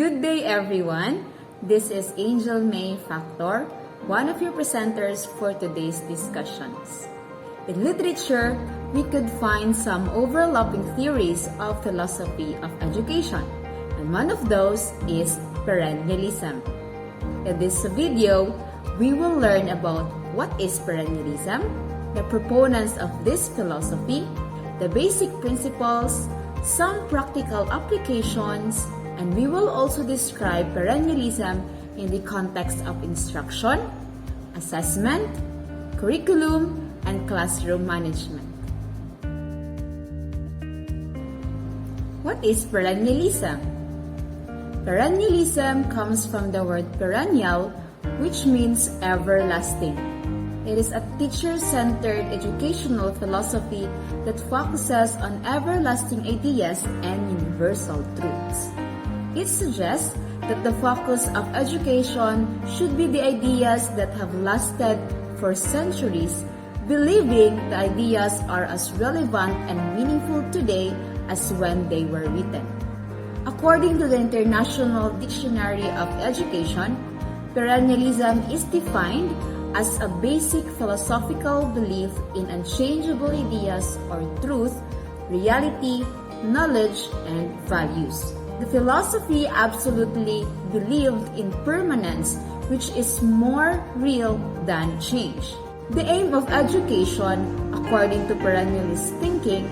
Good day, everyone. This is Angel May Factor, one of your presenters for today's discussions. In literature, we could find some overlapping theories of philosophy of education, and one of those is perennialism. In this video, we will learn about what is perennialism, the proponents of this philosophy, the basic principles, some practical applications, and we will also describe perennialism in the context of instruction, assessment, curriculum, and classroom management. What is perennialism? Perennialism comes from the word perennial, which means everlasting. It is a teacher-centered educational philosophy that focuses on everlasting ideas and universal truths. It suggests that the focus of education should be the ideas that have lasted for centuries, believing the ideas are as relevant and meaningful today as when they were written. According to the International Dictionary of Education, perennialism is defined as a basic philosophical belief in unchangeable ideas or truth, reality, knowledge, and values. The philosophy absolutely believed in permanence, which is more real than change. The aim of education, according to perennialist thinking,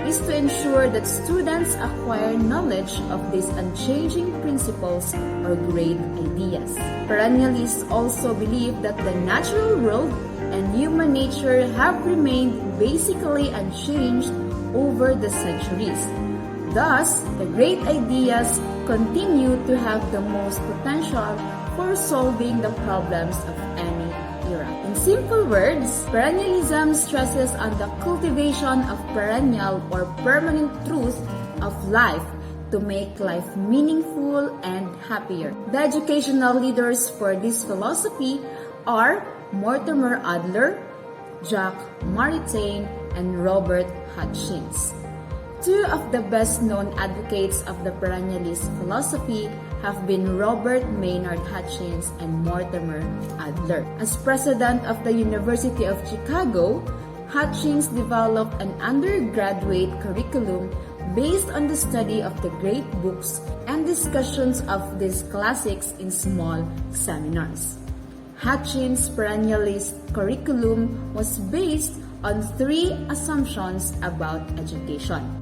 is to ensure that students acquire knowledge of these unchanging principles or great ideas. Perennialists also believe that the natural world and human nature have remained basically unchanged over the centuries. Thus, the great ideas continue to have the most potential for solving the problems of any era. In simple words, perennialism stresses on the cultivation of perennial or permanent truth of life to make life meaningful and happier. The educational leaders for this philosophy are Mortimer Adler, Jacques Maritain, and Robert Hutchins. Two of the best-known advocates of the perennialist philosophy have been Robert Maynard Hutchins and Mortimer Adler. As president of the University of Chicago, Hutchins developed an undergraduate curriculum based on the study of the great books and discussions of these classics in small seminars. Hutchins' perennialist curriculum was based on three assumptions about education.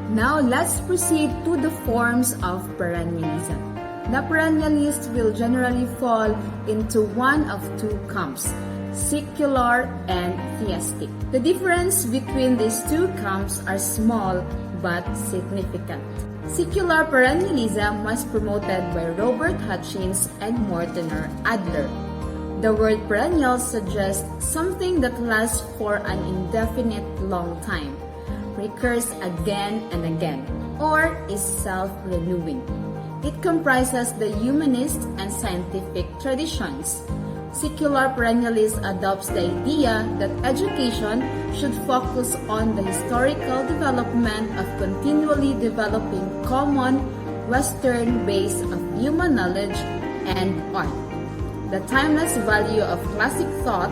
Now, let's proceed to the forms of perennialism. The perennialists will generally fall into one of two camps, secular and theistic. The difference between these two camps are small but significant. Secular perennialism was promoted by Robert Hutchins and Mortimer Adler. The word perennial suggests something that lasts for an indefinite long time, recurs again and again, or is self-renewing. It comprises the humanist and scientific traditions. Secular perennialist adopts the idea that education should focus on the historical development of continually developing common Western base of human knowledge and art. The timeless value of classic thought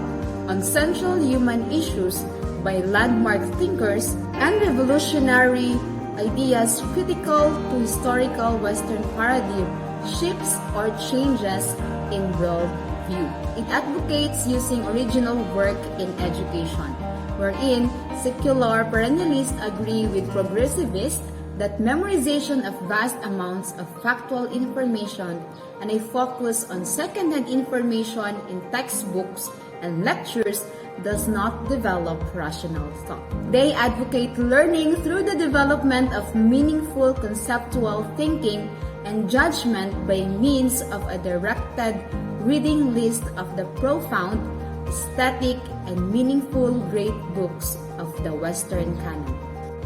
on central human issues by landmark thinkers and revolutionary ideas critical to historical Western paradigm shifts or changes in worldview. It advocates using original work in education, wherein secular perennialists agree with progressivists that memorization of vast amounts of factual information and a focus on second-hand information in textbooks and lectures does not develop rational thought. They advocate learning through the development of meaningful conceptual thinking and judgment by means of a directed reading list of the profound, aesthetic, and meaningful great books of the Western canon.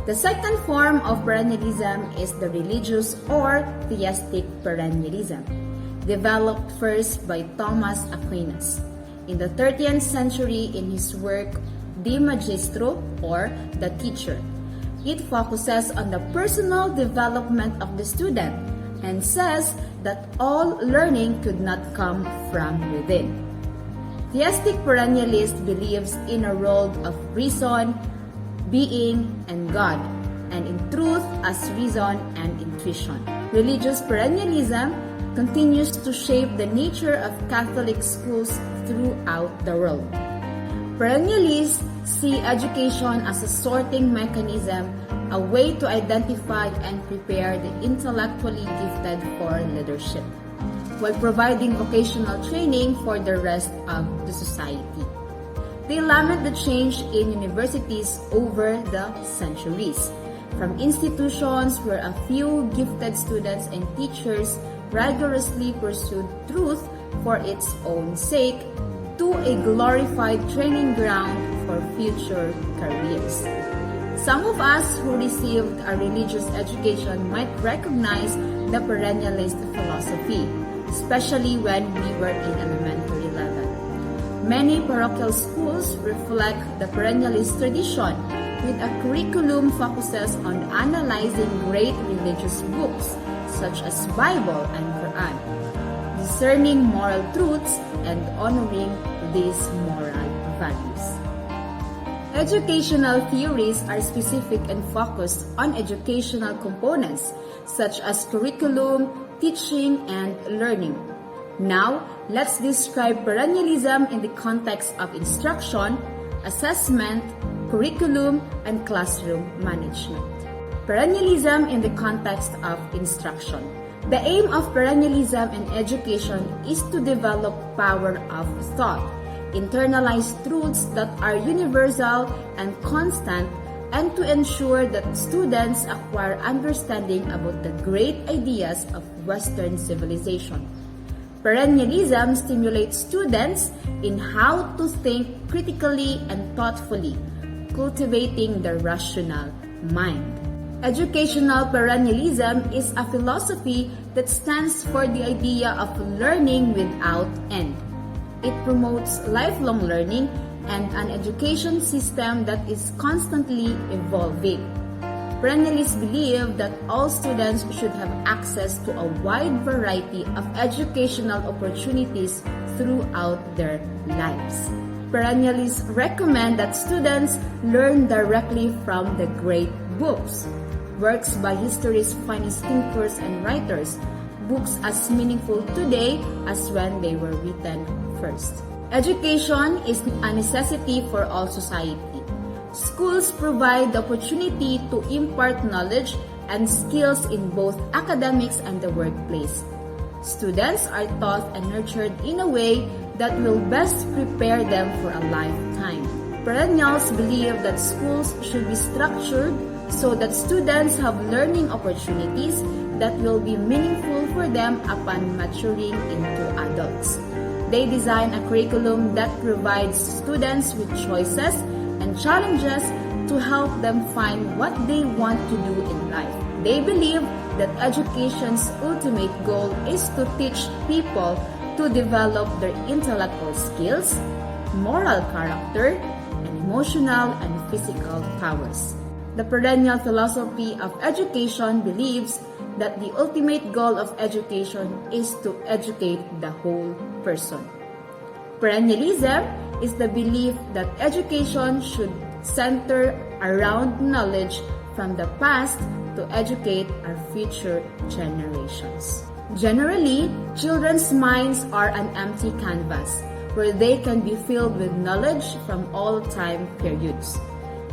The second form of perennialism is the religious or theistic perennialism, developed first by Thomas Aquinas in the 13th century in his work De Magistro, or The Teacher. It focuses on the personal development of the student and says that all learning could not come from within. Theistic perennialist believes in a world of reason, being, and God, and in truth as reason and intuition. Religious perennialism continues to shape the nature of Catholic schools throughout the world. Perennialists see education as a sorting mechanism, a way to identify and prepare the intellectually gifted for leadership, while providing vocational training for the rest of the society. They lament the change in universities over the centuries, from institutions where a few gifted students and teachers rigorously pursued truth for its own sake, to a glorified training ground for future careers. Some of us who received a religious education might recognize the perennialist philosophy, especially when we were in elementary level. Many parochial schools reflect the perennialist tradition, with a curriculum focuses on analyzing great religious books such as Bible and Quran, discerning moral truths and honoring these moral values. Educational theories are specific and focused on educational components such as curriculum, teaching, and learning. Now, let's describe perennialism in the context of instruction, assessment, curriculum, and classroom management. Perennialism in the context of instruction. The aim of perennialism in education is to develop power of thought, internalize truths that are universal and constant, and to ensure that students acquire understanding about the great ideas of Western civilization. Perennialism stimulates students in how to think critically and thoughtfully, cultivating the rational mind. Educational perennialism is a philosophy that stands for the idea of learning without end. It promotes lifelong learning and an education system that is constantly evolving. Perennialists believe that all students should have access to a wide variety of educational opportunities throughout their lives. Perennialists recommend that students learn directly from the great books, works by history's finest thinkers and writers, books as meaningful today as when they were written first. Education is a necessity for all society. Schools provide the opportunity to impart knowledge and skills in both academics and the workplace. Students are taught and nurtured in a way that will best prepare them for a lifetime. Perennials believe that schools should be structured so that students have learning opportunities that will be meaningful for them upon maturing into adults. They design a curriculum that provides students with choices and challenges to help them find what they want to do in life. They believe that education's ultimate goal is to teach people to develop their intellectual skills, moral character, and emotional and physical powers. The perennial philosophy of education believes that the ultimate goal of education is to educate the whole person. Perennialism is the belief that education should center around knowledge from the past to educate our future generations. Generally, children's minds are an empty canvas where they can be filled with knowledge from all time periods.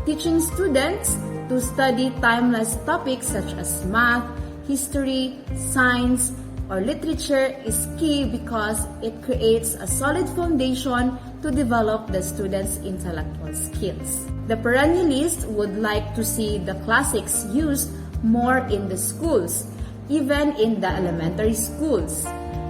Teaching students to study timeless topics such as math, history, science, or literature is key because it creates a solid foundation to develop the students' intellectual skills. The perennialists would like to see the classics used more in the schools, even in the elementary schools.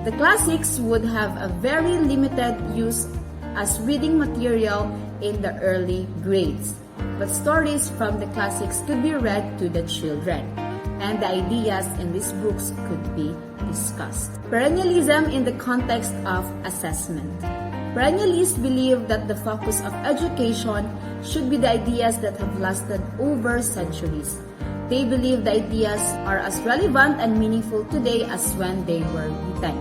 The classics would have a very limited use as reading material in the early grades. but stories from the classics could be read to the children, and the ideas in these books could be discussed. Perennialism in the context of assessment. Perennialists believe that the focus of education should be the ideas that have lasted over centuries. They believe the ideas are as relevant and meaningful today as when they were written.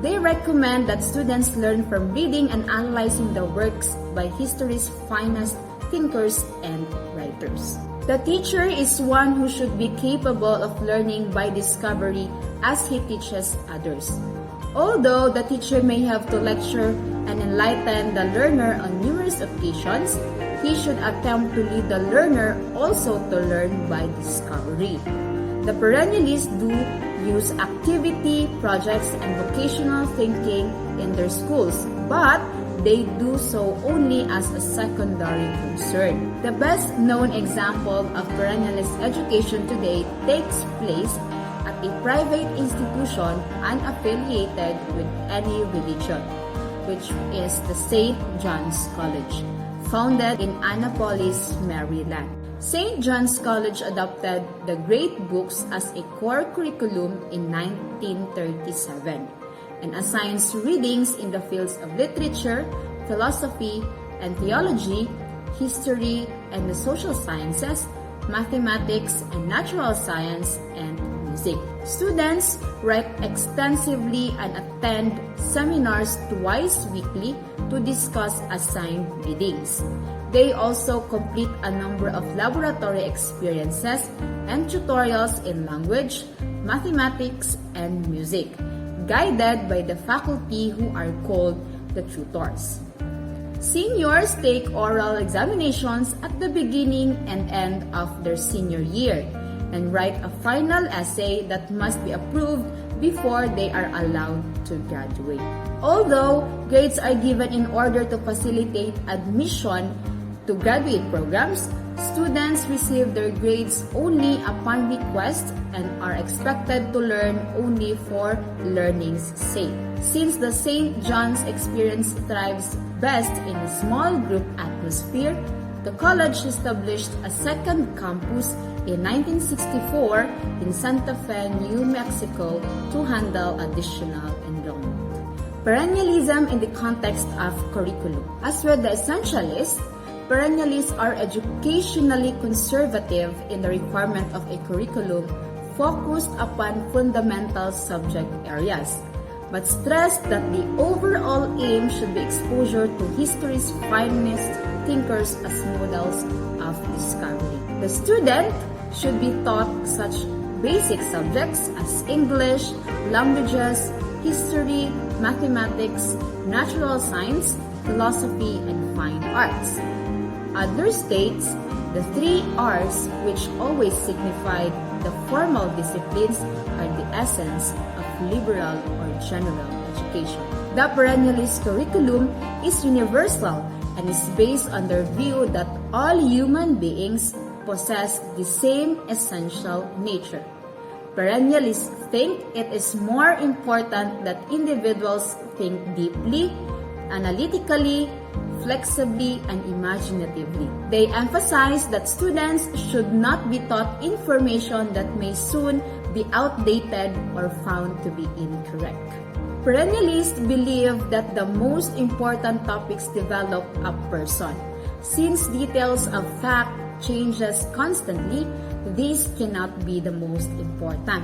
They recommend that students learn from reading and analyzing the works by history's finest thinkers and writers. The teacher is one who should be capable of learning by discovery as he teaches others. Although the teacher may have to lecture and enlighten the learner on numerous occasions, he should attempt to lead the learner also to learn by discovery. The perennialists do use activity, projects, and vocational thinking in their schools, but they do so only as a secondary concern. The best known example of perennialist education today takes place at a private institution unaffiliated with any religion, which is the St. John's College, founded in Annapolis, Maryland. St. John's College adopted the great books as a core curriculum in 1937 and assigns readings in the fields of literature, philosophy and theology, history and the social sciences, mathematics and natural science, and music. Students write extensively and attend seminars twice weekly to discuss assigned readings. They also complete a number of laboratory experiences and tutorials in language, mathematics, and music, guided by the faculty who are called the tutors. Seniors take oral examinations at the beginning and end of their senior year and write a final essay that must be approved before they are allowed to graduate. Although grades are given in order to facilitate admission to graduate programs, students receive their grades only upon request and are expected to learn only for learning's sake. Since the St. John's experience thrives best in a small group atmosphere, the college established a second campus in 1964 in Santa Fe, New Mexico to handle additional enrollment. Perennialism in the context of curriculum. As with the essentialists, perennialists are educationally conservative in the requirement of a curriculum focused upon fundamental subject areas, but stress that the overall aim should be exposure to history's finest thinkers as models of discovery. The student should be taught such basic subjects as English, languages, history, mathematics, natural science, philosophy, and fine arts. Others states the 3 R's, which always signified the formal disciplines, are the essence of liberal or general education. The perennialist curriculum is universal and is based on their view that all human beings possess the same essential nature. Perennialists think it is more important that individuals think deeply, analytically, flexibly, and imaginatively. They emphasize that students should not be taught information that may soon be outdated or found to be incorrect. Perennialists believe that the most important topics develop a person. Since details of fact changes constantly, these cannot be the most important.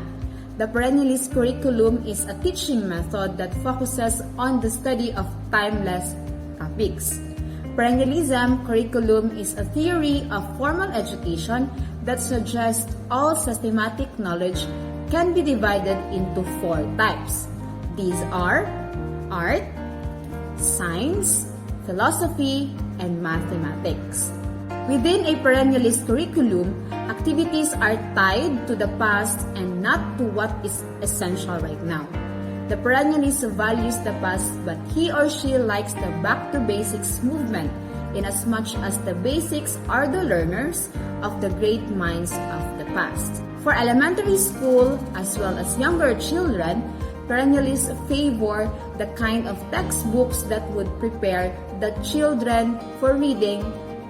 The perennialist curriculum is a teaching method that focuses on the study of timeless topics. Perennialism curriculum is a theory of formal education that suggests all systematic knowledge can be divided into 4 types. These are art, science, philosophy, and mathematics. Within a perennialist curriculum, activities are tied to the past and not to what is essential right now. The perennialist values the past, but he or she likes the back to basics movement inasmuch as the basics are the learners of the great minds of the past. For elementary school as well as younger children, perennialists favor the kind of textbooks that would prepare the children for reading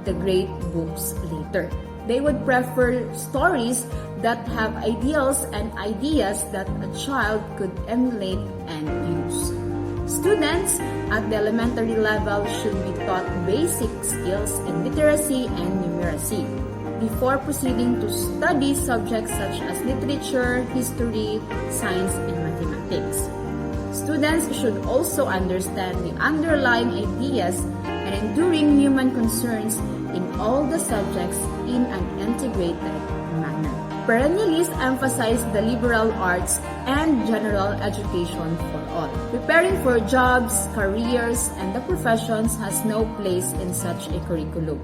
the great books later. They would prefer stories that have ideals and ideas that a child could emulate and use. Students at the elementary level should be taught basic skills in literacy and numeracy before proceeding to study subjects such as literature, history, science, and mathematics. Students should also understand the underlying ideas and enduring human concerns in all the subjects in an integrated manner. Perennialists emphasize the liberal arts and general education for all. Preparing for jobs, careers, and the professions has no place in such a curriculum.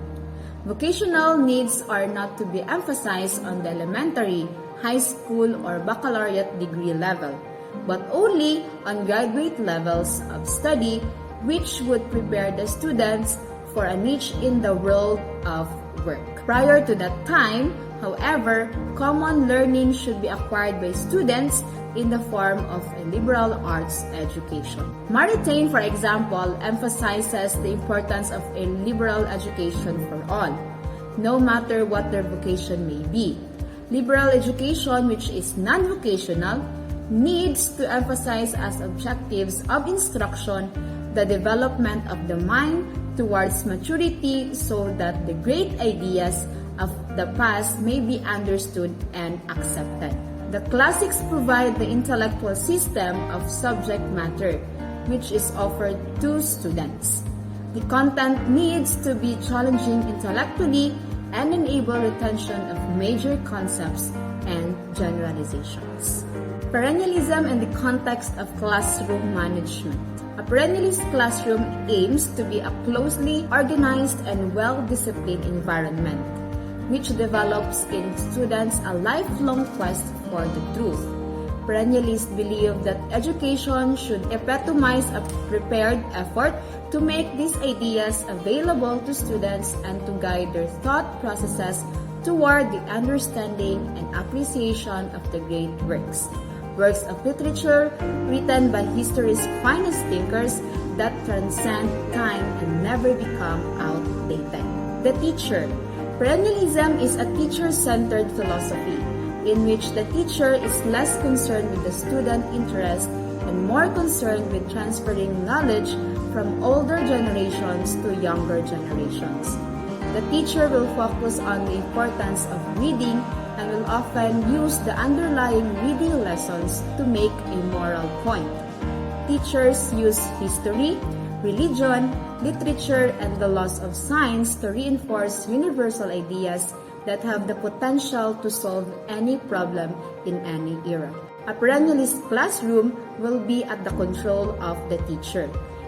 Vocational needs are not to be emphasized on the elementary, high school, or baccalaureate degree level, but only on graduate levels of study, which would prepare the students for a niche in the world of work. Prior to that time, however, common learning should be acquired by students in the form of a liberal arts education. Maritain, for example, emphasizes the importance of a liberal education for all, no matter what their vocation may be. Liberal education, which is non-vocational, needs to emphasize as objectives of instruction the development of the mind towards maturity so that the great ideas of the past may be understood and accepted. The classics provide the intellectual system of subject matter, which is offered to students. The content needs to be challenging intellectually and enable retention of major concepts and generalizations. Perennialism in the context of classroom management. A perennialist classroom aims to be a closely organized and well-disciplined environment, which develops in students a lifelong quest for the truth. Perennialists believe that education should epitomize a prepared effort to make these ideas available to students and to guide their thought processes toward the understanding and appreciation of the great works of literature written by history's finest thinkers that transcend time and never become outdated. The teacher. Perennialism is a teacher-centered philosophy in which the teacher is less concerned with the student interest and more concerned with transferring knowledge from older generations to younger generations. The teacher will focus on the importance of reading and will often use the underlying reading lessons to make a moral point. Teachers use history, religion, literature, and the laws of science to reinforce universal ideas that have the potential to solve any problem in any era. A perennialist classroom will be at the control of the teacher.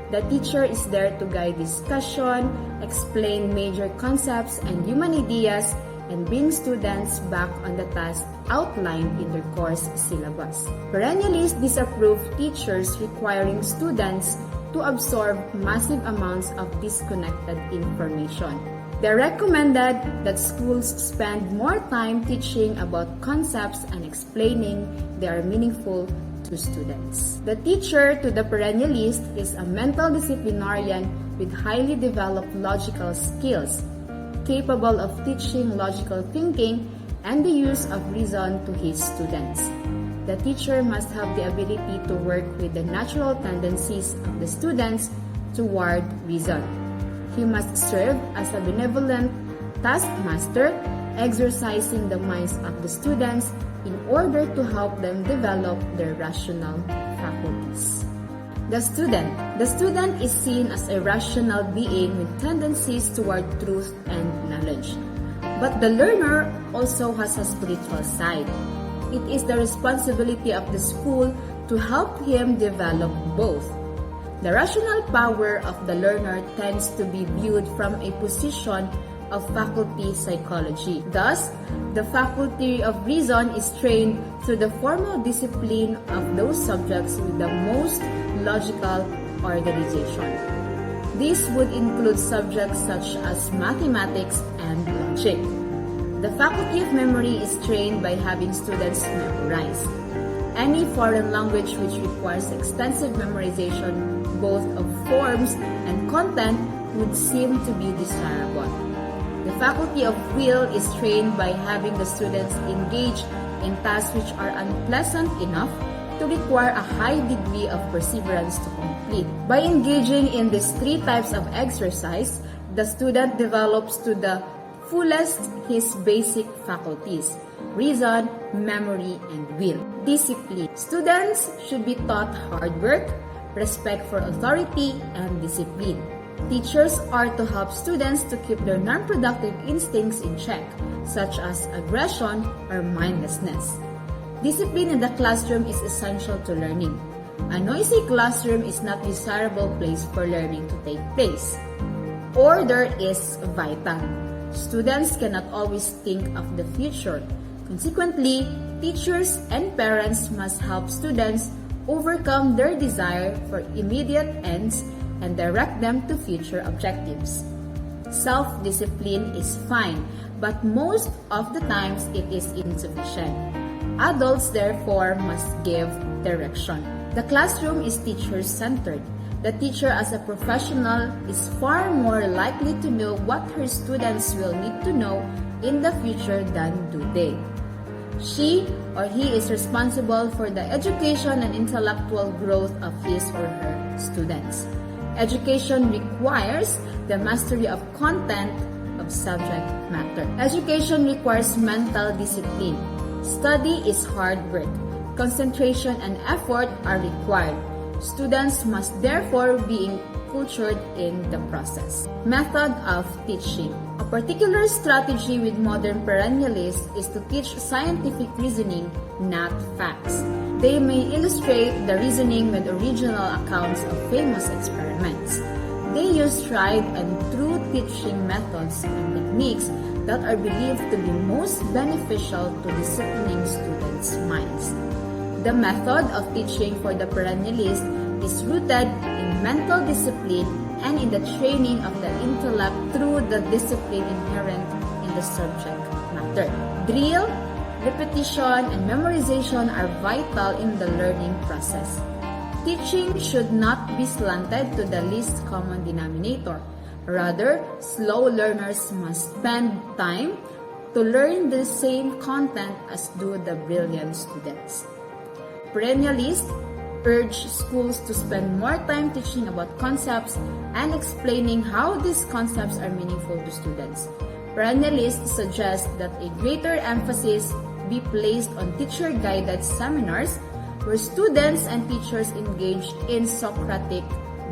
The teacher is there to guide discussion, explain major concepts and human ideas, and bring students back on the task outlined in their course syllabus. Perennialists disapprove teachers requiring students to absorb massive amounts of disconnected information. They recommended that schools spend more time teaching about concepts and explaining they are meaningful to students. The teacher to the perennialist is a mental disciplinarian with highly developed logical skills, capable of teaching logical thinking and the use of reason to his students. The teacher must have the ability to work with the natural tendencies of the students toward reason. He must serve as a benevolent taskmaster, exercising the minds of the students in order to help them develop their rational faculties. The student is seen as a rational being with tendencies toward truth and knowledge. But the learner also has a spiritual side. It is the responsibility of the school to help him develop both. The rational power of the learner tends to be viewed from a position of faculty psychology. Thus, the faculty of reason is trained through the formal discipline of those subjects with the most logical organization. This would include subjects such as mathematics and logic. The faculty of memory is trained by having students memorize. Any foreign language which requires extensive memorization both of forms and content would seem to be desirable. The faculty of will is trained by having the students engage in tasks which are unpleasant enough to require a high degree of perseverance to complete. By engaging in these three types of exercise, the student develops to the fullest his basic faculties: reason, memory, and will. Discipline. Students should be taught hard work, respect for authority, and discipline. Teachers are to help students to keep their non-productive instincts in check, such as aggression or mindlessness. Discipline in the classroom is essential to learning. A noisy classroom is not a desirable place for learning to take place. Order is vital. Students cannot always think of the future. Consequently, teachers and parents must help students overcome their desire for immediate ends and direct them to future objectives. Self-discipline is fine, but most of the times it is insufficient. Adults, therefore, must give direction. The classroom is teacher-centered. The teacher, as a professional, is far more likely to know what her students will need to know in the future than do they. She or he is responsible for the education and intellectual growth of his or her students. Education requires the mastery of content of subject matter. Education requires mental discipline. Study is hard work. Concentration and effort are required. Students must therefore be cultured in the process. Method of teaching. A particular strategy with modern perennialists is to teach scientific reasoning, not facts. They may illustrate the reasoning with original accounts of famous experiments. They use tried and true teaching methods and techniques that are believed to be most beneficial to disciplining students' minds. The method of teaching for the perennialist is rooted in mental discipline and in the training of the intellect through the discipline inherent in the subject matter. Drill, repetition, and memorization are vital in the learning process. Teaching should not be slanted to the least common denominator. Rather, slow learners must spend time to learn the same content as do the brilliant students. Perennialists urge schools to spend more time teaching about concepts and explaining how these concepts are meaningful to students. Perennialists suggest that a greater emphasis be placed on teacher-guided seminars where students and teachers engage in Socratic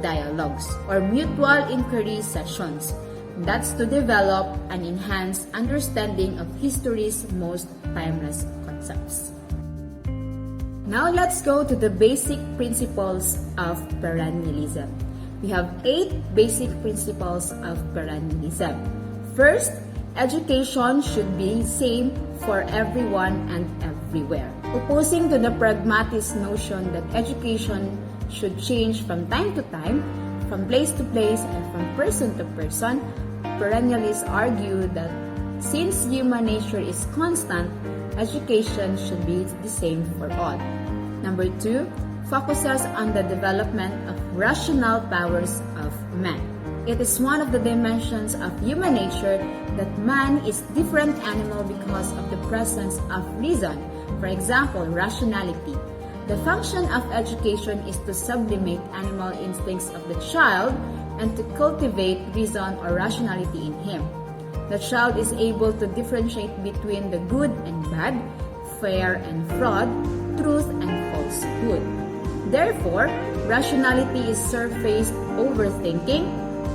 dialogues or mutual inquiry sessions. That's to develop and enhance understanding of history's most timeless concepts. Now let's go to the basic principles of perennialism. We have 8 basic principles of perennialism. First, education should be same for everyone and everywhere. Opposing to the pragmatist notion that education should change from time to time, from place to place, and from person to person, perennialists argue that since human nature is constant, education should be the same for all. Number 2, focuses on the development of rational powers of man. It is one of the dimensions of human nature that man is different animal because of the presence of reason. For example, rationality. The function of education is to sublimate animal instincts of the child and to cultivate reason or rationality in him. The child is able to differentiate between the good and bad, fair and fraud, truth and falsehood. Therefore, rationality is surfaced overthinking,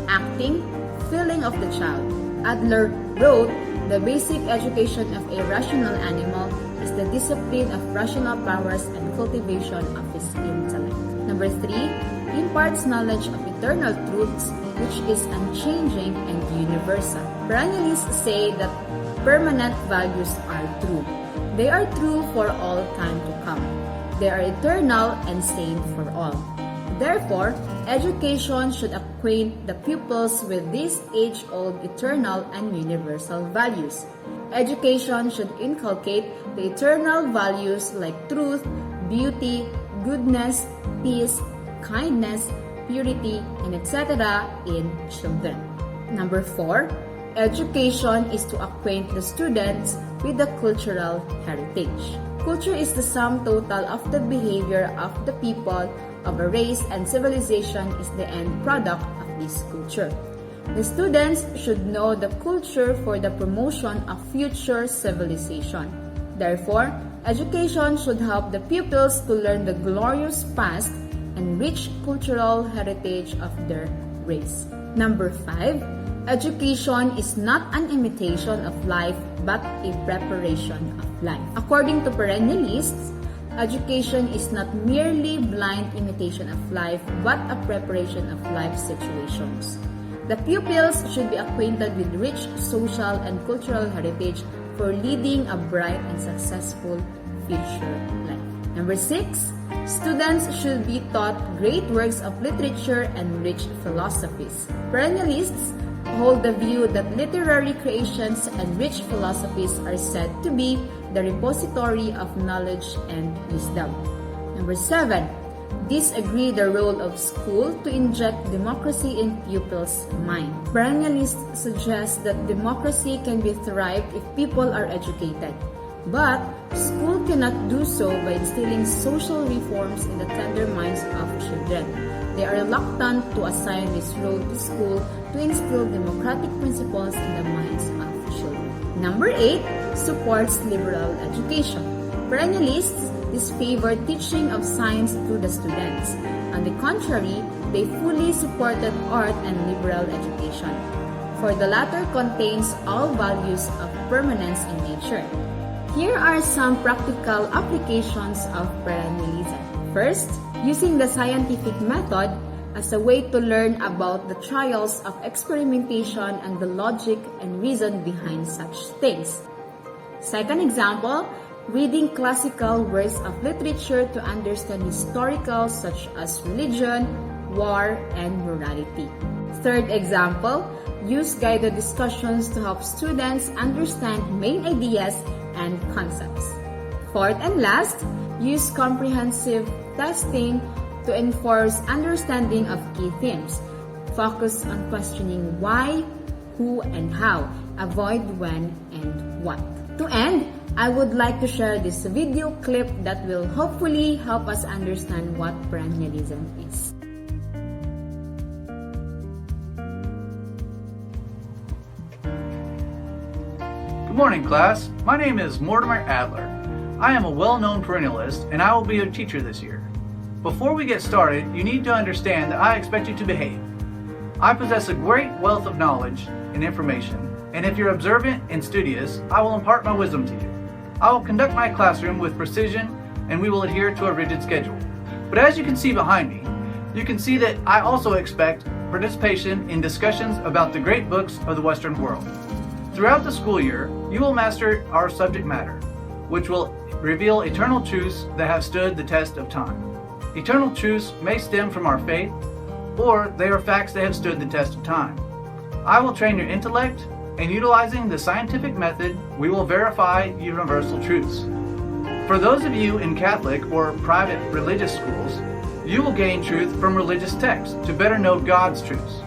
acting, feeling of the child. Adler wrote, "The basic education of a rational animal is the discipline of rational powers and cultivation of his intellect." Number 3, imparts knowledge of eternal truths which is unchanging and universal. Perennialists say that permanent values are true. They are true for all time to come. They are eternal and same for all. Therefore, education should acquaint the pupils with these age-old, eternal, and universal values. Education should inculcate the eternal values like truth, beauty, goodness, peace, kindness, purity, and etc. in children. Number 4, Education is to acquaint the students with the cultural heritage. Culture is the sum total of the behavior of the people of a race, and civilization is the end product of this culture. The students should know the culture for the promotion of future civilization. Therefore, education should help the pupils to learn the glorious past and rich cultural heritage of their race. Number 5. Education is not an imitation of life but a preparation of life. According to Perennialists, education is not merely blind imitation of life but a preparation of life situations. The pupils should be acquainted with rich social and cultural heritage for leading a bright and successful future life. Number 6. Students should be taught great works of literature and rich philosophies. Perennialists hold the view that literary creations and rich philosophies are said to be the repository of knowledge and wisdom. Number 7. Disagree the role of school to inject democracy in pupils' mind. Perennialists suggest that democracy can be thrived if people are educated. But school cannot do so by instilling social reforms in the tender minds of children. They are reluctant to assign this role to school to instill democratic principles in the minds of children. Number 8. Supports liberal education. Perennialists disfavor teaching of science to the students. On the contrary, they fully supported art and liberal education, for the latter contains all values of permanence in nature. Here are some practical applications of perennialism. First, using the scientific method as a way to learn about the trials of experimentation and the logic and reason behind such things. Second example, reading classical works of literature to understand historical such as religion, war, and morality. Third example, use guided discussions to help students understand main ideas and concepts. Fourth and last, use comprehensive testing to enforce understanding of key themes. Focus on questioning why, who, and how. Avoid when and what. To end, I would like to share this video clip that will hopefully help us understand what perennialism is. Good morning, class. My name is Mortimer Adler. I am a well-known perennialist, and I will be your teacher this year. Before we get started, you need to understand that I expect you to behave. I possess a great wealth of knowledge and information, and if you're observant and studious, I will impart my wisdom to you. I will conduct my classroom with precision, and we will adhere to a rigid schedule. But as you can see behind me, you can see that I also expect participation in discussions about the great books of the Western world. Throughout the school year, you will master our subject matter, which will reveal eternal truths that have stood the test of time. Eternal truths may stem from our faith, or they are facts that have stood the test of time. I will train your intellect, and utilizing the scientific method, we will verify universal truths. For those of you in Catholic or private religious schools, you will gain truth from religious texts to better know God's truths.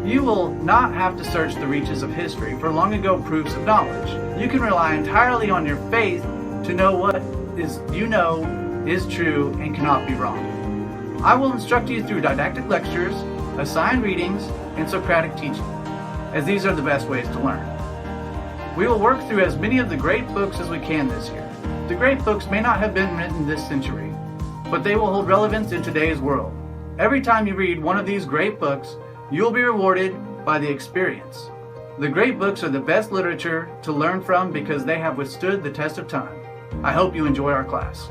You will not have to search the reaches of history for long ago proofs of knowledge. You can rely entirely on your faith to know what is true and cannot be wrong. I will instruct you through didactic lectures, assigned readings, and Socratic teaching, as these are the best ways to learn. We will work through as many of the great books as we can this year. The great books may not have been written this century, but they will hold relevance in today's world. Every time you read one of these great books, you will be rewarded by the experience. The great books are the best literature to learn from because they have withstood the test of time. I hope you enjoy our class.